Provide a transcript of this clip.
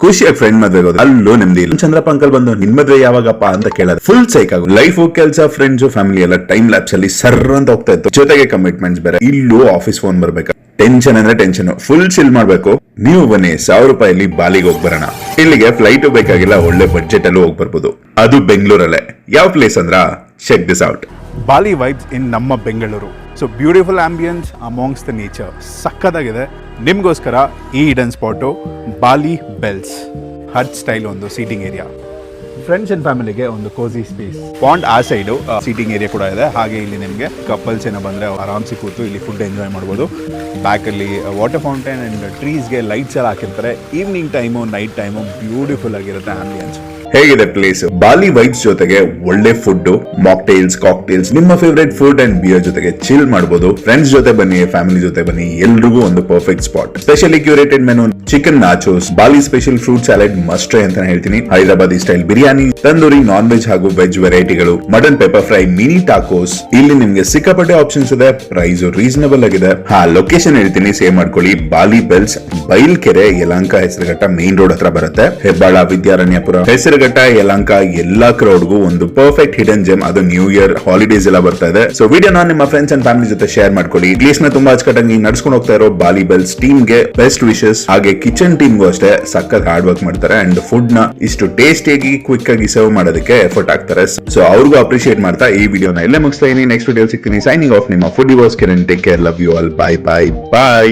ಖುಷಿಯಾಗಿ ಫ್ರೆಂಡ್ ಮದ್ವೆಗೆ ಹೋದ ಅಲ್ಲೂ ನೆಮ್ಮದಿ ಇಲ್ಲ. ಚಂದ್ರಪ್ಪ ಅಂಕಲ್ ಬಂದು ನಿನ್ ಮದ್ವೆ ಯಾವಾಗಪ್ಪ ಅಂತ ಕೇಳೋದು ಫುಲ್ ಸೈಕ್ ಆಗ. ಲೈಫ್ ಕೆಲಸ ಫ್ರೆಂಡ್ಸ್ ಫ್ಯಾಮಿಲಿ ಎಲ್ಲ ಟೈಮ್ ಲ್ಯಾಪ್ಸ್ ಅಲ್ಲಿ ಸರ್ ಅಂತ ಹೋಗ್ತಾ ಇತ್ತು. ಜೊತೆಗೆ ಕಮಿಟ್ಮೆಂಟ್ಸ್ ಬೇರೆ. ಇಲ್ಲೂ ಆಫೀಸ್ ಫೋನ್ ಬರ್ಬೇಕು. ಟೆನ್ಷನ್ ಅಂದ್ರೆ ಟೆನ್ಷನ್. ಫುಲ್ ಚಿಲ್ ಮಾಡ್ಬೇಕು. ನೀವು ಬನ್ನಿ ₹1000 ಬಾಲಿಗೆ ಹೋಗಿ ಬರೋಣ. ಇಲ್ಲಿಗೆ ಫ್ಲೈಟ್ ಬೇಕಾಗಿಲ್ಲ, ಒಳ್ಳೆ ಬಡ್ಜೆಟ್ ಅಲ್ಲೂ ಹೋಗಿ ಬರ್ಬೋದು. ಅದು ಬೆಂಗಳೂರಲ್ಲೇ. ಯಾವ ಪ್ಲೇಸ್ ಅಂದ್ರ check this out. Bali vibes in ನಮ್ಮ Bengaluru. So beautiful ambience amongst the nature. ಸಕ್ಕದಾಗಿದೆ. ನಿಮಗೋಸ್ಕರ ಈ hidden spot Bali bells hut style ಒಂದು ಸೀಟಿಂಗ್ ಏರಿಯಾ. ಫ್ರೆಂಡ್ಸ್ ಅಂಡ್ ಫ್ಯಾಮಿಲಿಗೆ ಒಂದು ಕೋಸಿ ಸ್ಪೇಸ್. ಪಾಂಡ್ ಆ ಸೈಡು ಸೀಟಿಂಗ್ ಏರಿಯಾ ಕೂಡ ಇದೆ. ಹಾಗೆ ಇಲ್ಲಿ ನಿಮಗೆ ಕಪಲ್ಸ್ ಏನೋ ಬಂದರೆ ಆರಾಮ್ಸಿ ಕೂತು ಇಲ್ಲಿ ಫುಡ್ ಎಂಜಾಯ್ ಮಾಡ್ಬೋದು. ಬ್ಯಾಕಲ್ಲಿ ವಾಟರ್ ಫೌಂಟೈನ್ ಆ್ಯಂಡ್ ಟ್ರೀಸ್ಗೆ ಲೈಟ್ಸ್ ಎಲ್ಲ ಹಾಕಿರ್ತಾರೆ. Evening time night time beautiful ಆಗಿರುತ್ತೆ ಆಂಬಿಯನ್ಸ್. ಹೇಗಿದೆ ಪ್ಲೇಸ್? ಬಾಲಿ ವೈಬ್ಸ್ ಜೊತೆಗೆ ಒಳ್ಳೆ ಫುಡ್, ಮಾಕ್ಟೇಲ್ಸ್, ಕಾಕ್ಟೇಲ್ಸ್, ನಿಮ್ಮ ಫೇವರೇಟ್ ಫುಡ್ ಅಂಡ್ ಬಿಯರ್ ಜೊತೆಗೆ ಚಿಲ್ ಮಾಡಬಹುದು. ಫ್ರೆಂಡ್ಸ್ ಜೊತೆ ಬನ್ನಿ, ಫ್ಯಾಮಿಲಿ ಜೊತೆ ಬನ್ನಿ, ಎಲ್ರಿಗೂ ಒಂದು perfect spot. Specially curated menu, chicken ನಾಚೋಸ್, ಬಾಲಿ special fruit salad must try ಅಂತ ಹೇಳ್ತೀನಿ. Hyderabadi style biryani, tandoori non veg ಹಾಗೂ veg ವೆರೈಟಿಗಳು, mutton pepper fry, mini tacos. ಇಲ್ಲಿ ನಿಮ್ಗೆ ಸಿಕ್ಕಾಪಟ್ಟೆ ಆಪ್ಷನ್ಸ್ ಇದೆ. ಪ್ರೈಸ್ ರೀಸನಬಲ್ ಆಗಿದೆ. ಲೊಕೇಶನ್ ಹೇಳ್ತೀನಿ, ಸೇವ್ ಮಾಡ್ಕೊಳ್ಳಿ. Bali Bells, Bailkere, Yelahanka Hesaraghatta main road ಹತ್ರ ಬರುತ್ತೆ. ಹೆಬ್ಬಾಳ, ವಿದ್ಯಾರಣ್ಯಪುರ, ಹೆಸರುಘಟ್ಟ, ಯಲಹಂಕ ಎಲ್ಲಾ ಕ್ರೌಡ್ಗೂ ಒಂದು ಪರ್ಫೆಕ್ಟ್ ಹಿಡನ್ ಜೆಮ್. ಅದು ನ್ಯೂ ಇಯರ್ ಹಾಲಿಡೇಸ್ ಎಲ್ಲ ಬರ್ತಾ ಇದೆ. ಸೊ ವಿಡಿಯೋನ ನಿಮ್ಮ ಫ್ರೆಂಡ್ಸ್ ಅಂಡ್ ಫ್ಯಾಮಿಲಿ ಜೊತೆ ಶೇರ್ ಮಾಡ್ಕೊಳ್ಳಿ. ಪ್ಲೇಸ್ ನ ತುಂಬಾ ಅಚ್ಚುಕಟ್ಟಾಗಿ ನಡ್ಸ್ಕೊಂಡು ಹೋಗ್ತಾ ಇರೋ ಬಾಲಿ ಬೆಲ್ಸ್ ಟೀಮ್ ಗೆ ಬೆಸ್ಟ್ ವಿಶಸ್. ಹಾಗೆ ಕಿಚನ್ ಟೀಮ್ಗೂ ಅಷ್ಟೇ ಸಖತ್ ಹಾರ್ಡ್ ವರ್ಕ್ ಮಾಡ್ತಾರೆ ಅಂಡ್ ಫುಡ್ ನ ಇಷ್ಟು ಟೇಸ್ಟಿಯಾಗಿ ಕ್ವಿಕ್ ಆಗಿ ಸರ್ವ್ ಮಾಡೋದಕ್ಕೆ ಎಫರ್ಟ್ ಆಗ್ತಾರೆ. ಸೊ ಅವ್ರಿಗೂ ಅಪ್ರಿಶಿಯೇಟ್ ಮಾಡ್ತಾ ಈ ವಿಡಿಯೋನ ಇಲ್ಲೇ ಮುಗಿಸ್ತಾ ಇದೀನಿ. ನೆಕ್ಸ್ಟ್ ವಿಡಿಯೋ ಸಿಗ್ತೀನಿ. ಸೈನಿಂಗ್ ಆಫ್, ನಿಮ್ಮ ಫುಡ್ ಡಿವೋರ್ಸ್ Kiran. Take care, love you all, bye bye by.